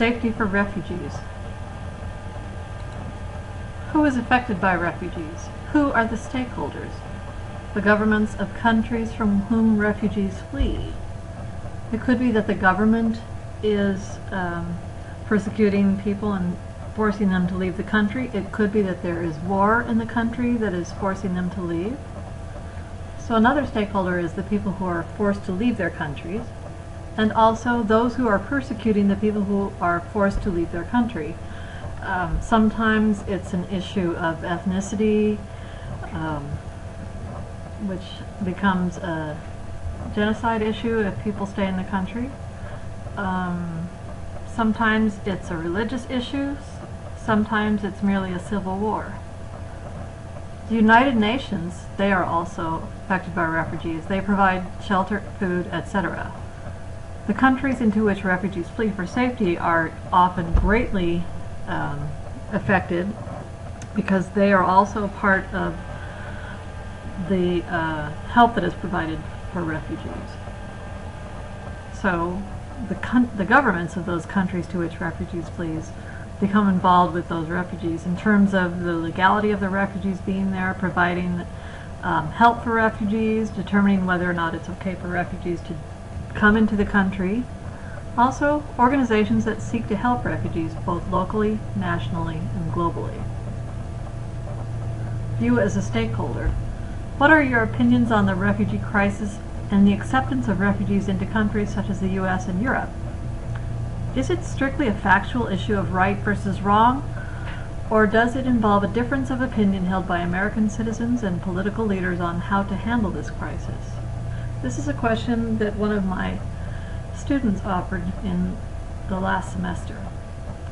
Safety for refugees. Who is affected by refugees? Who are the stakeholders? The governments of countries from whom refugees flee. It could be that the government is persecuting people and forcing them to leave the country. It could be that there is war in the country that is forcing them to leave. So another stakeholder is the people who are forced to leave their countries, and also those who are persecuting the people who are forced to leave their country. Sometimes it's an issue of ethnicity, which becomes a genocide issue if people stay in the country. Sometimes it's a religious issue. Sometimes it's merely a civil war. The United Nations, they are also affected by refugees. They provide shelter, food, etc. The countries into which refugees flee for safety are often greatly affected because they are also part of the help that is provided for refugees. So the governments of those countries to which refugees flee become involved with those refugees in terms of the legality of the refugees being there, providing help for refugees, determining whether or not it's okay for refugees to come into the country. Also, organizations that seek to help refugees both locally, nationally, and globally. You as a stakeholder. What are your opinions on the refugee crisis and the acceptance of refugees into countries such as the US and Europe? Is it strictly a factual issue of right versus wrong, or does it involve a difference of opinion held by American citizens and political leaders on how to handle this crisis? This is a question that one of my students offered in the last semester.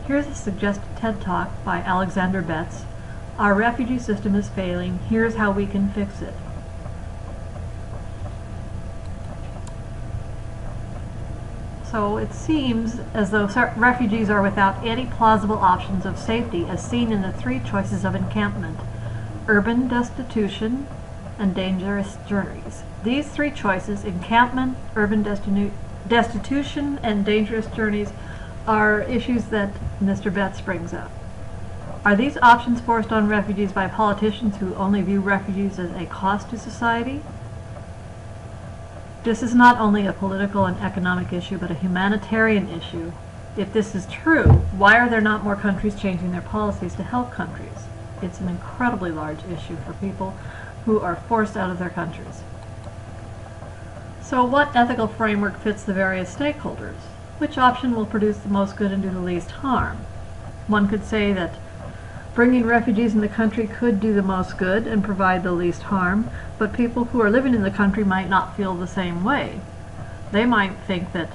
Here's a suggested TED Talk by Alexander Betts. Our refugee system is failing. Here's how we can fix it. So it seems as though refugees are without any plausible options of safety as seen in the three choices of encampment: urban destitution and dangerous journeys. These three choices, encampment, urban destitution, and dangerous journeys, are issues that Mr. Betts brings up. Are these options forced on refugees by politicians who only view refugees as a cost to society? This is not only a political and economic issue, but a humanitarian issue. If this is true, why are there not more countries changing their policies to help countries? It's an incredibly large issue for people who are forced out of their countries. So what ethical framework fits the various stakeholders? Which option will produce the most good and do the least harm? One could say that bringing refugees in the country could do the most good and provide the least harm, but people who are living in the country might not feel the same way. They might think that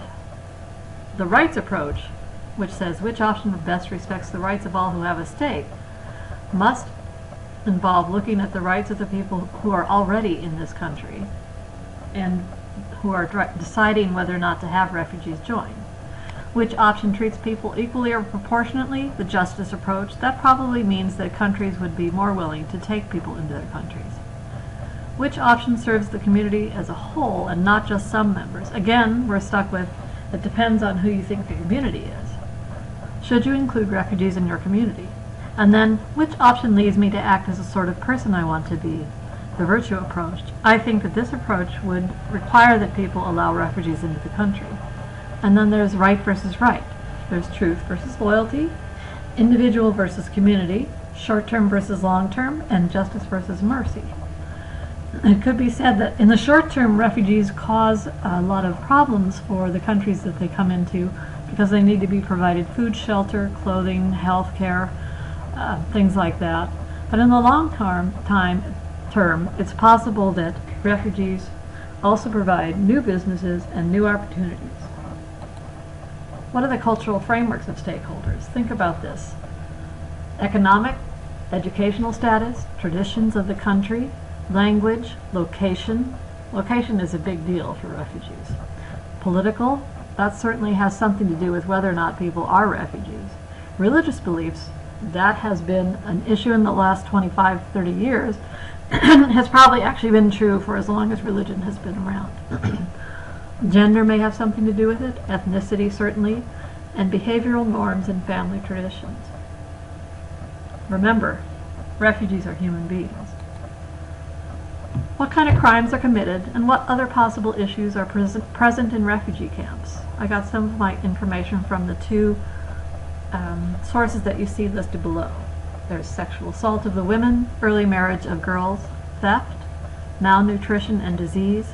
the rights approach, which says which option best respects the rights of all who have a stake, must involve looking at the rights of the people who are already in this country and who are deciding whether or not to have refugees join. Which option treats people equally or proportionately? The justice approach. That probably means that countries would be more willing to take people into their countries. Which option serves the community as a whole and not just some members? Again, we're stuck with, it depends on who you think the community is. Should you include refugees in your community? And then, which option leads me to act as a sort of person I want to be? The virtue approach. I think that this approach would require that people allow refugees into the country. And then there's right versus right. There's truth versus loyalty, individual versus community, short-term versus long-term, and justice versus mercy. It could be said that in the short term, refugees cause a lot of problems for the countries that they come into because they need to be provided food, shelter, clothing, health care, things like that. But in the long term, it's possible that refugees also provide new businesses and new opportunities. What are the cultural frameworks of stakeholders? Think about this. Economic, educational status, traditions of the country, language, location. Location is a big deal for refugees. Political, that certainly has something to do with whether or not people are refugees. Religious beliefs, that has been an issue in the last 25, 30 years, has probably actually been true for as long as religion has been around. Gender may have something to do with it, ethnicity certainly, and behavioral norms and family traditions. Remember, refugees are human beings. What kind of crimes are committed, and what other possible issues are present in refugee camps? I got some of my information from the two sources that you see listed below. There's sexual assault of the women, early marriage of girls, theft, malnutrition and disease,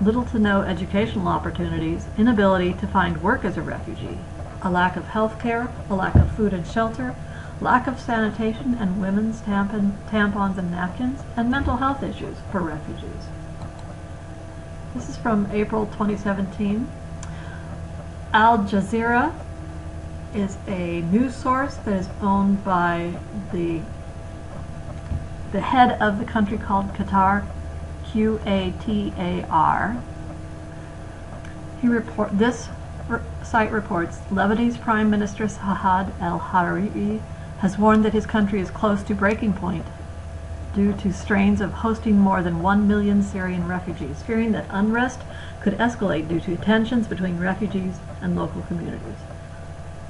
little to no educational opportunities, inability to find work as a refugee, a lack of health care, a lack of food and shelter, lack of sanitation and women's tampons and napkins, and mental health issues for refugees. This is from April 2017. Al Jazeera is a news source that is owned by the head of the country called Qatar, Qatar. This site reports Lebanese Prime Minister Saad al-Hariri has warned that his country is close to breaking point due to strains of hosting more than 1 million Syrian refugees, fearing that unrest could escalate due to tensions between refugees and local communities.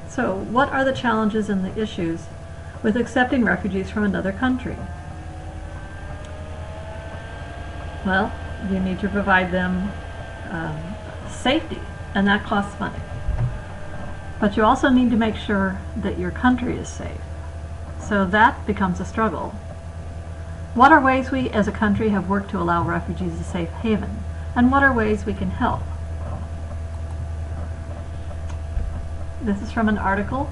So, what are the challenges and the issues with accepting refugees from another country? Well, you need to provide them safety, and that costs money. But you also need to make sure that your country is safe. So that becomes a struggle. What are ways we as a country have worked to allow refugees a safe haven? And what are ways we can help? This is from an article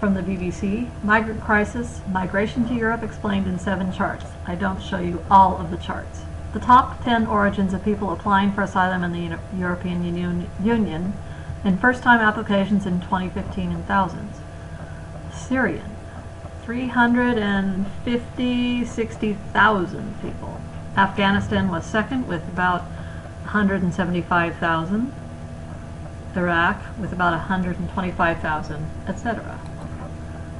from the BBC, Migrant Crisis, Migration to Europe Explained in 7 Charts. I don't show you all of the charts. The top 10 origins of people applying for asylum in the European Union in first-time applications in 2015 in thousands. Syrian, 60,000 people. Afghanistan was second with about 175,000. Iraq with about 125,000, etc.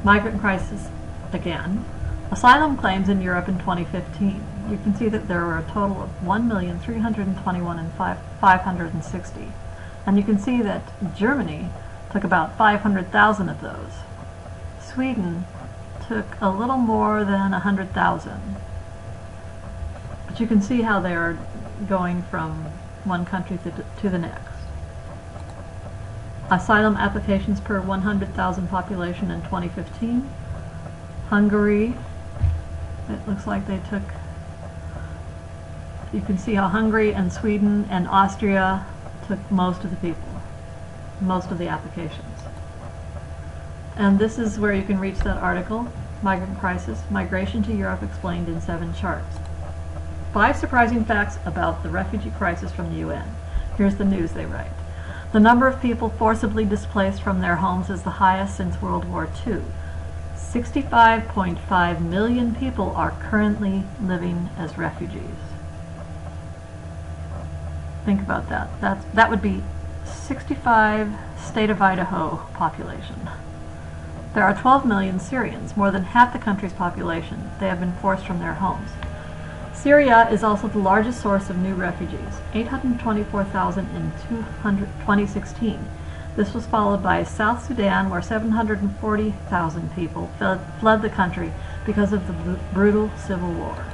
Migrant crisis again. Asylum claims in Europe in 2015. You can see that there were a total of 1,321,560. And you can see that Germany took about 500,000 of those. Sweden took a little more than 100,000. But you can see how they are going from one country to the next. Asylum applications per 100,000 population in 2015. Hungary, it looks like they took, you can see how Hungary and Sweden and Austria took most of the people, most of the applications. And this is where you can reach that article, Migrant Crisis, Migration to Europe Explained in 7 Charts. 5 surprising facts about the refugee crisis from the UN. Here's the news they write. The number of people forcibly displaced from their homes is the highest since World War II. 65.5 million people are currently living as refugees. Think about that. That would be 65 state of Idaho population. There are 12 million Syrians, more than half the country's population. They have been forced from their homes. Syria is also the largest source of new refugees, 824,000 in 2016. This was followed by South Sudan, where 740,000 people fled the country because of the brutal civil war.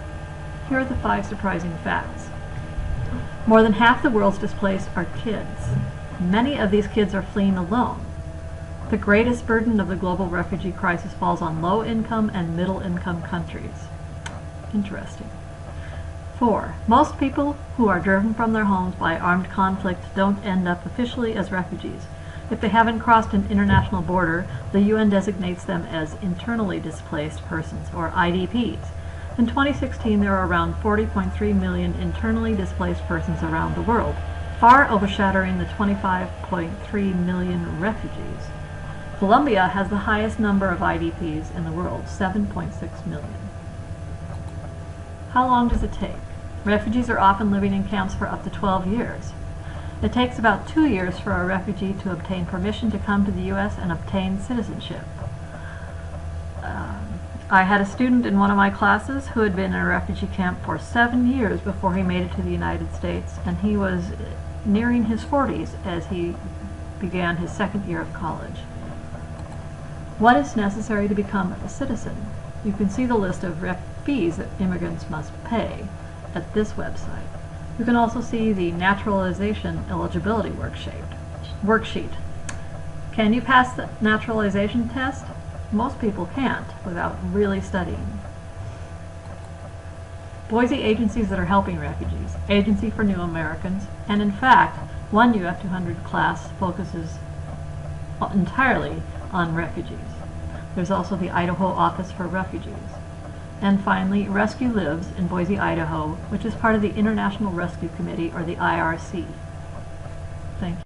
Here are the 5 surprising facts. More than half the world's displaced are kids. Many of these kids are fleeing alone. The greatest burden of the global refugee crisis falls on low-income and middle-income countries. Interesting. 4. Most people who are driven from their homes by armed conflict don't end up officially as refugees. If they haven't crossed an international border, the UN designates them as internally displaced persons, or IDPs. In 2016, there were around 40.3 million internally displaced persons around the world, far overshadowing the 25.3 million refugees. Colombia has the highest number of IDPs in the world, 7.6 million. How long does it take? Refugees are often living in camps for up to 12 years. It takes about 2 years for a refugee to obtain permission to come to the U.S. and obtain citizenship. I had a student in one of my classes who had been in a refugee camp for 7 years before he made it to the United States, and he was nearing his 40s as he began his second year of college. What is necessary to become a citizen? You can see the list of fees that immigrants must pay at this website. You can also see the naturalization eligibility worksheet. Can you pass the naturalization test? Most people can't without really studying. Boise agencies that are helping refugees, Agency for New Americans, and in fact, one UF200 class focuses entirely on refugees. There's also the Idaho Office for Refugees. And finally, Rescue Lives in Boise, Idaho, which is part of the International Rescue Committee, or the IRC. Thank you.